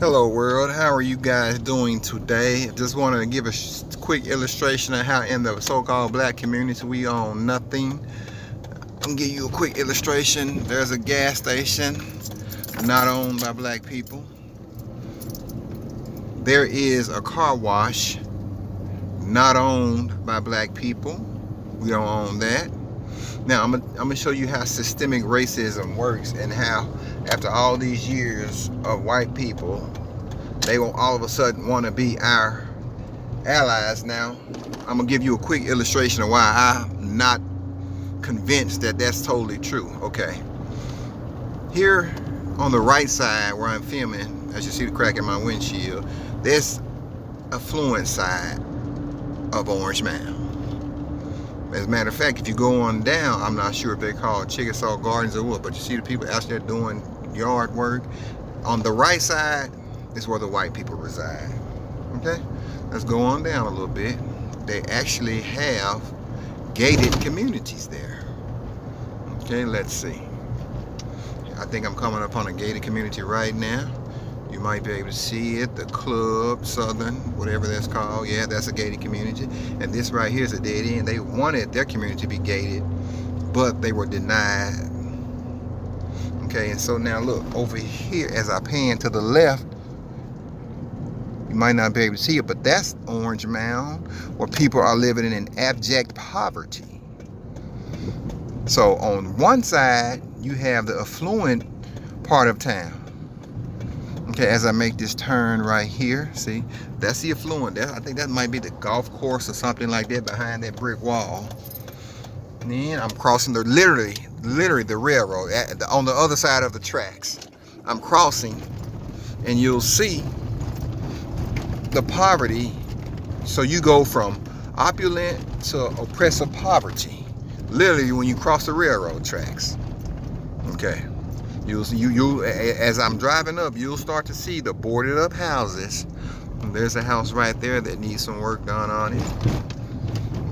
Hello world, how are you guys doing today? Just want to give a quick illustration of how in the so-called black community we own nothing. I'm gonna give you a quick illustration. There's a gas station not owned by black people. There is a car wash not owned by black people. We don't own that. Now I'm gonna show you how systemic racism works and how after all these years of white people, they will all of a sudden want to be our allies now. I'm gonna give you a quick illustration of why I'm not convinced that that's totally true. Okay, here on the right side where I'm filming, as you see the crack in my windshield, there's affluent side of Orange Mound. As a matter of fact, if you go on down, I'm not sure if they're called Chickasaw Gardens or what, but you see the people out there doing yard work. On the right side is where the white people reside. Okay, let's go on down a little bit. They actually have gated communities there. Okay, let's see. I think I'm coming up on a gated community right now. You might be able to see it, the Club Southern, whatever that's called. Yeah, that's a gated community. And this right here is a dead end. They wanted their community to be gated, but they were denied. Okay, and so now look, over here, as I pan to the left, you might not be able to see it, but that's Orange Mound, where people are living in abject poverty. So on one side, you have the affluent part of town. Okay, as I make this turn right here, see, that's the affluent. I think that might be the golf course or something like that behind that brick wall. And then I'm crossing the literally the railroad on the other side of the tracks. I'm crossing, and you'll see the poverty. So you go from opulent to oppressive poverty, literally when you cross the railroad tracks. Okay. You as I'm driving up, you'll start to see the boarded up houses. There's a house right there that needs some work done on it.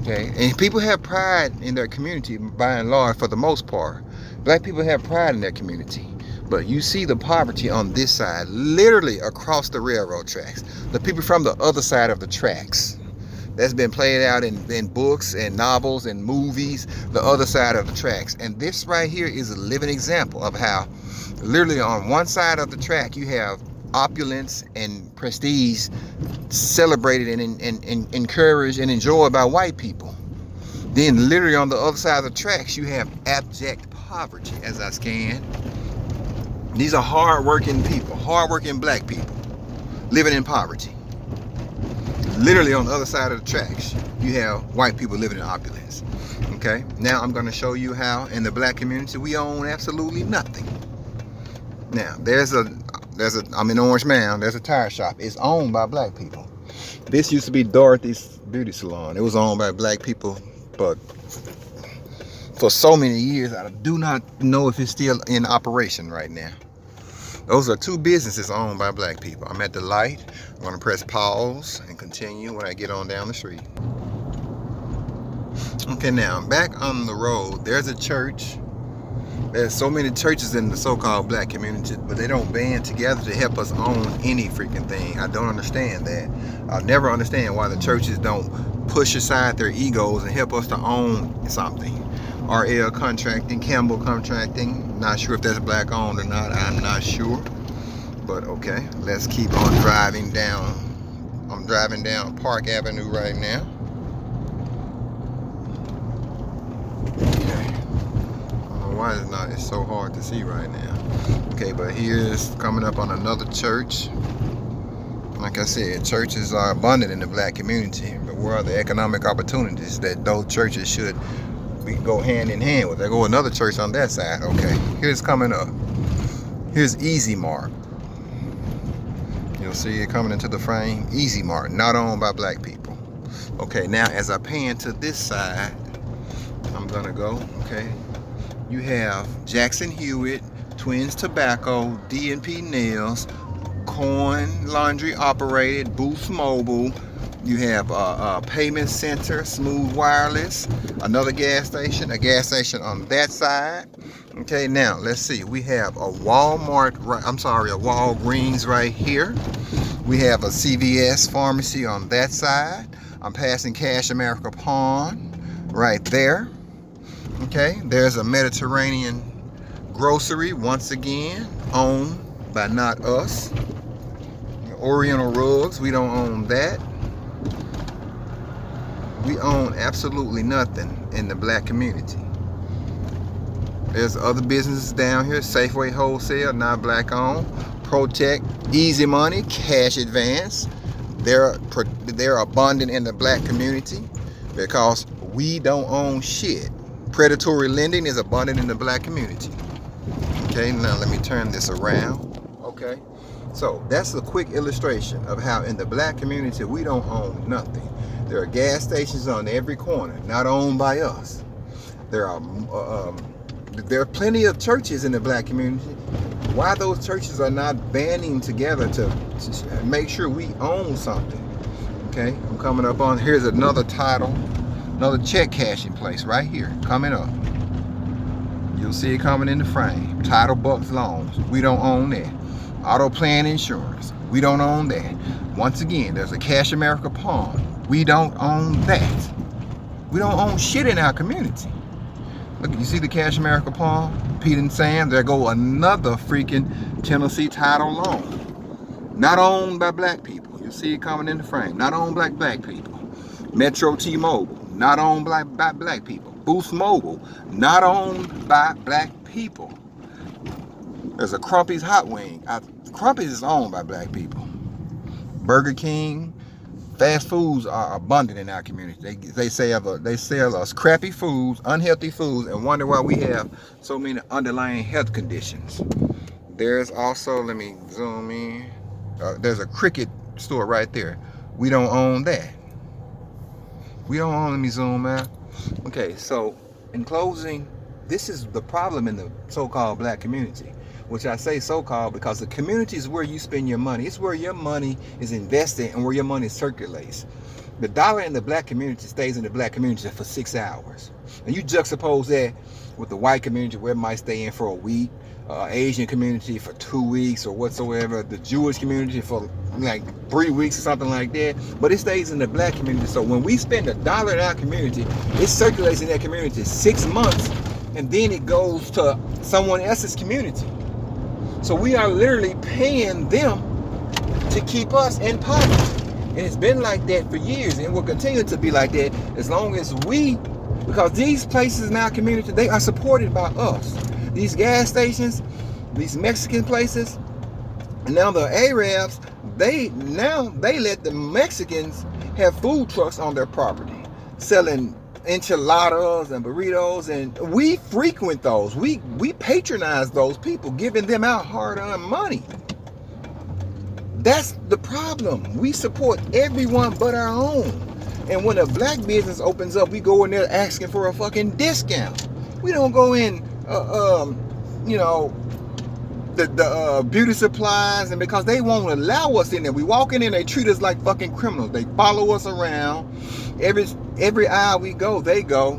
Okay, and people have pride in their community by and large for the most part. Black people have pride in their community. But you see the poverty on this side, literally across the railroad tracks. The people from the other side of the tracks. That's been played out in books and novels and movies, the other side of the tracks. And this right here is a living example of how literally on one side of the track you have opulence and prestige celebrated and encouraged and enjoyed by white people. Then literally on the other side of the tracks you have abject poverty. As I scan, these are hard-working people, hard-working black people living in poverty. Literally on the other side of the tracks, you have white people living in opulence. Okay, now I'm going to show you how in the black community we own absolutely nothing. Now, I'm in Orange Mound, there's a tire shop. It's owned by black people. This used to be Dorothy's Beauty Salon. It was owned by black people, but for so many years, I do not know if it's still in operation right now. Those are two businesses owned by black people. I'm at the light. I'm going to press pause and continue when I get on down the street. Okay, now I'm back on the road. There's a church. There's so many churches in the so-called black community, but they don't band together to help us own any freaking thing. I don't understand that. I'll never understand why the churches don't push aside their egos and help us to own something. RL Contracting, Campbell Contracting, not sure if that's black owned or not, I'm not sure, but okay, let's keep on driving down. I'm driving down Park Avenue right now. Okay, I don't know why it's so hard to see right now. Okay, but here's coming up on another church. Like I said, churches are abundant in the black community, but where are the economic opportunities that those churches should we go hand in hand with? There go another church on that side. Okay, here's coming up. Here's Easy Mart. You'll see it coming into the frame. Easy Mart, not owned by black people. Okay, now as I pan to this side, I'm gonna go. Okay, you have Jackson Hewitt, Twins Tobacco, D&P Nails, Coin Laundry Operated, Boost Mobile. You have a payment center, Smooth Wireless, another gas station, a gas station on that side. Okay, now let's see. We have a Walmart, a Walgreens right here. We have a CVS pharmacy on that side. I'm passing Cash America Pawn right there. Okay, there's a Mediterranean grocery, once again, owned by not us. Oriental Rugs, we don't own that. We own absolutely nothing in the black community. There's other businesses down here. Safeway Wholesale, not black owned. Protect, Easy Money, Cash Advance. They're abundant in the black community because we don't own shit. Predatory lending is abundant in the black community. Okay, now let me turn this around. Okay, so that's a quick illustration of how in the black community we don't own nothing. There are gas stations on every corner, not owned by us. There are plenty of churches in the black community. Why those churches are not banding together to make sure we own something? Okay, I'm coming up on, here's another title, another check cashing place right here, coming up. You'll see it coming in the frame. Title Bucks Loans, we don't own that. Auto Plan Insurance, we don't own that. Once again, there's a Cash America Pawn, we don't own that. We don't own shit in our community. Look, you see the Cash America Pawn, Pete and Sam, there go another freaking Tennessee Title loan. Not owned by black people. You see it coming in the frame. Not owned by black people. Metro T-Mobile, not owned by black people. Boost Mobile, not owned by black people. There's a Crumpy's Hot Wing. Crumpy's is owned by black people. Burger King, fast foods are abundant in our community. They sell us crappy foods, unhealthy foods, and wonder why we have so many underlying health conditions. There's also, let me zoom in. There's a Cricket store right there. We don't own that. We don't own, let me zoom out. Okay, so in closing, this is the problem in the so-called black community, which I say so-called because the community is where you spend your money. It's where your money is invested and where your money circulates. The dollar in the black community stays in the black community for 6 hours. And you juxtapose that with the white community where it might stay in for a week, Asian community for 2 weeks or whatsoever, the Jewish community for like 3 weeks or something like that, but it stays in the black community. So when we spend $1 in our community, it circulates in that community 6 months, and then it goes to someone else's community. So we are literally paying them to keep us in poverty. And it's been like that for years, and will continue to be like that as long as because these places in our community, they are supported by us. These gas stations, these Mexican places, and now the Arabs, they let the Mexicans have food trucks on their property, selling enchiladas and burritos, and we frequent those. We patronize those people, giving them our hard-earned money. That's the problem. We support everyone but our own. And when a black business opens up, we go in there asking for a fucking discount. We don't go in, the beauty supplies, and because they won't allow us in there. We walk in and they treat us like fucking criminals. They follow us around. Every aisle we go, they go.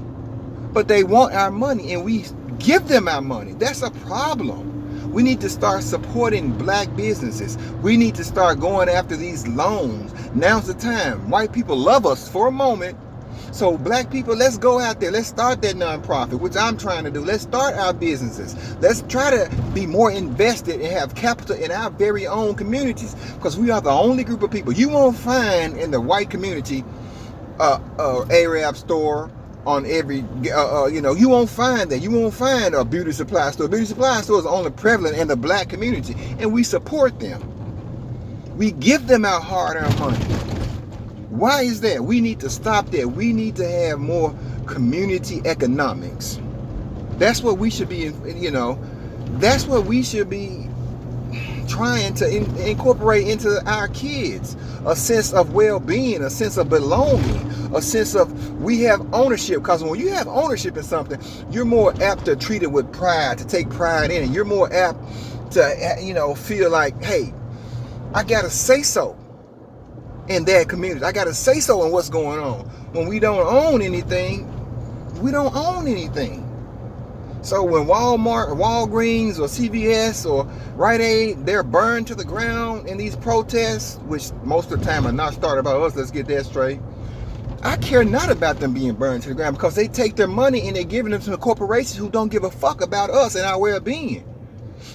But they want our money, and we give them our money. That's a problem. We need to start supporting black businesses. We need to start going after these loans. Now's the time. White people love us for a moment. So black people, let's go out there. Let's start that nonprofit, which I'm trying to do. Let's start our businesses. Let's try to be more invested and have capital in our very own communities, because we are the only group of people. You won't find in the white community Arab store on every, you won't find that. You won't find a beauty supply store. Beauty supply store is only prevalent in the black community, and we support them. We give them our hard-earned money. Why is that? We need to stop that. We need to have more community economics. That's what we should be, that's what we should be trying to incorporate into our kids. A sense of well-being, a sense of belonging, a sense of we have ownership. Because when you have ownership in something, you're more apt to treat it with pride, to take pride in it. You're more apt to, feel like, hey, I got to say so in that community. I got to say so in what's going on. When we don't own anything, we don't own anything. So when Walmart or Walgreens or CVS or Rite Aid, they're burned to the ground in these protests, which most of the time are not started by us, let's get that straight. I care not about them being burned to the ground because they take their money and they're giving them to the corporations who don't give a fuck about us and our well-being.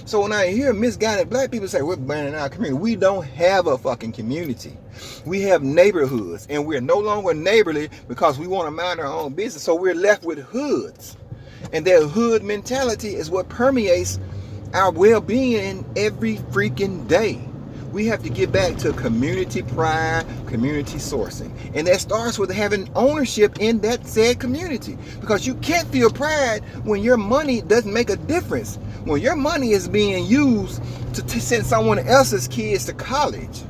So when I hear misguided black people say we're burning our community, we don't have a fucking community. We have neighborhoods, and we're no longer neighborly because we want to mind our own business. So we're left with hoods. And that hood mentality is what permeates our well-being every freaking day. We have to get back to community pride, community sourcing. And that starts with having ownership in that said community. Because you can't feel pride when your money doesn't make a difference. When your money is being used to send someone else's kids to college.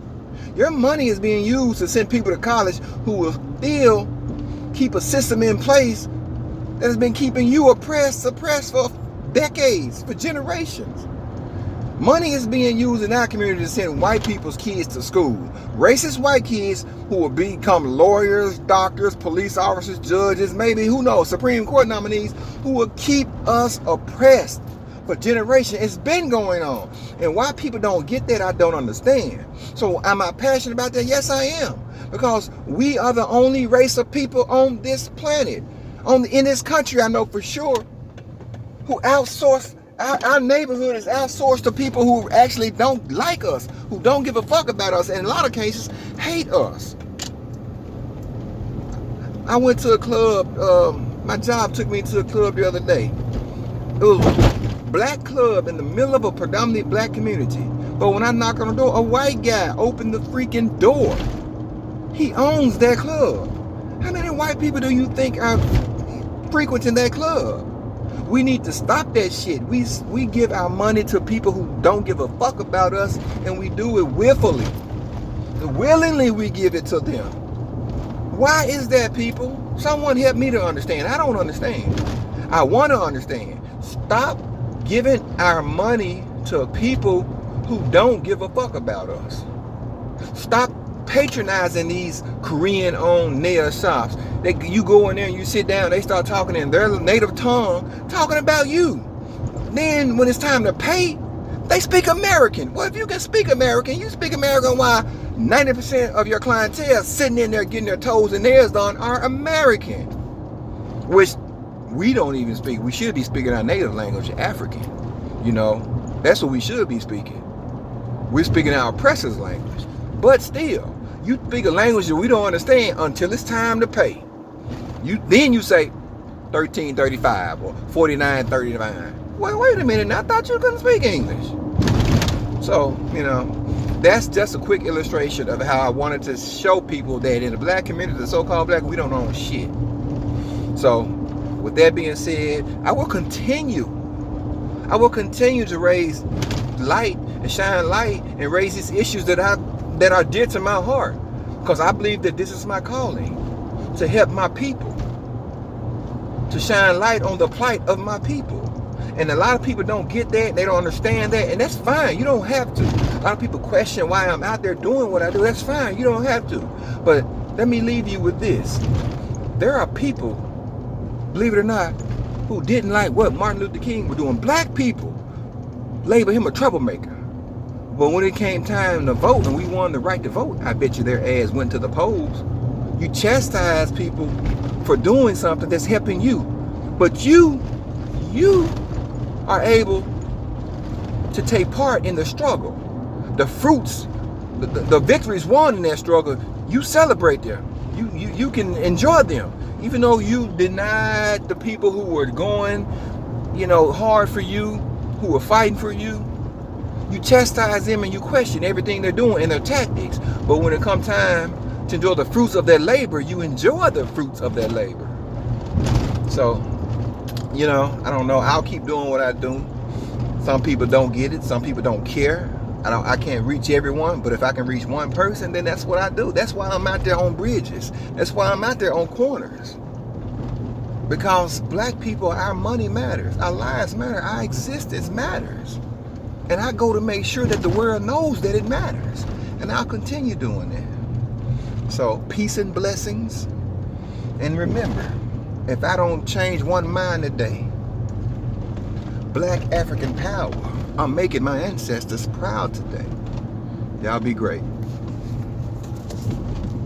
Your money is being used to send people to college who will still keep a system in place that has been keeping you suppressed for decades, for generations. Money is being used in our community to send white people's kids to school. Racist white kids who will become lawyers, doctors, police officers, judges, maybe, who knows, Supreme Court nominees, who will keep us oppressed for generations. It's been going on. And why people don't get that, I don't understand. So am I passionate about that? Yes, I am. Because we are the only race of people on this planet. In this country, I know for sure, who outsource. Our neighborhood is outsourced to people who actually don't like us, who don't give a fuck about us, and in a lot of cases, hate us. I went to a club, my job took me to a club the other day. It was a black club in the middle of a predominantly black community. But when I knocked on the door, a white guy opened the freaking door. He owns that club. How many white people do you think are frequenting that club? We need to stop that shit. We give our money to people who don't give a fuck about us, and we do it willfully. Willingly we give it to them. Why is that, people? Someone help me to understand. I don't understand. I want to understand. Stop giving our money to people who don't give a fuck about us. Stop patronizing these Korean-owned nail shops. You go in there and you sit down, they start talking in their native tongue, talking about you. Then when it's time to pay, they speak American. Well, if you can speak American, you speak American while 90% of your clientele sitting in there getting their toes and nails done are American. Which we don't even speak. We should be speaking our native language, African. You know, that's what we should be speaking. We're speaking our oppressor's language. But still, you speak a language that we don't understand until it's time to pay. Then you say $13.35 or $49.39. Well, wait a minute, I thought you couldn't speak English. So, you know, that's just a quick illustration of how I wanted to show people that in the black community, the so-called black, we don't own shit. So, with that being said, I will continue to raise light and shine light and raise these issues that are dear to my heart, because I believe that this is my calling, to help my people, to shine light on the plight of my people. And a lot of people don't get that, they don't understand that, and that's fine. You don't have to. A lot of people question why I'm out there doing what I do. That's fine, you don't have to. But let me leave you with this. There are people, believe it or not, who didn't like what Martin Luther King was doing. Black people label him a troublemaker. But when it came time to vote and we won the right to vote, I bet you their ass went to the polls. You chastise people for doing something that's helping you. But you are able to take part in the struggle. The fruits, the victories won in that struggle, you celebrate them. You can enjoy them. Even though you denied the people who were going, hard for you, who were fighting for you, you chastise them and you question everything they're doing and their tactics. But when it comes time to enjoy the fruits of their labor, you enjoy the fruits of their labor. So, I don't know. I'll keep doing what I do. Some people don't get it. Some people don't care. I can't reach everyone, but if I can reach one person, then that's what I do. That's why I'm out there on bridges. That's why I'm out there on corners. Because black people, our money matters. Our lives matter. Our existence matters. And I go to make sure that the world knows that it matters. And I'll continue doing that. So, peace and blessings. And remember, if I don't change one mind today, Black African power. I'm making my ancestors proud today. Y'all be great.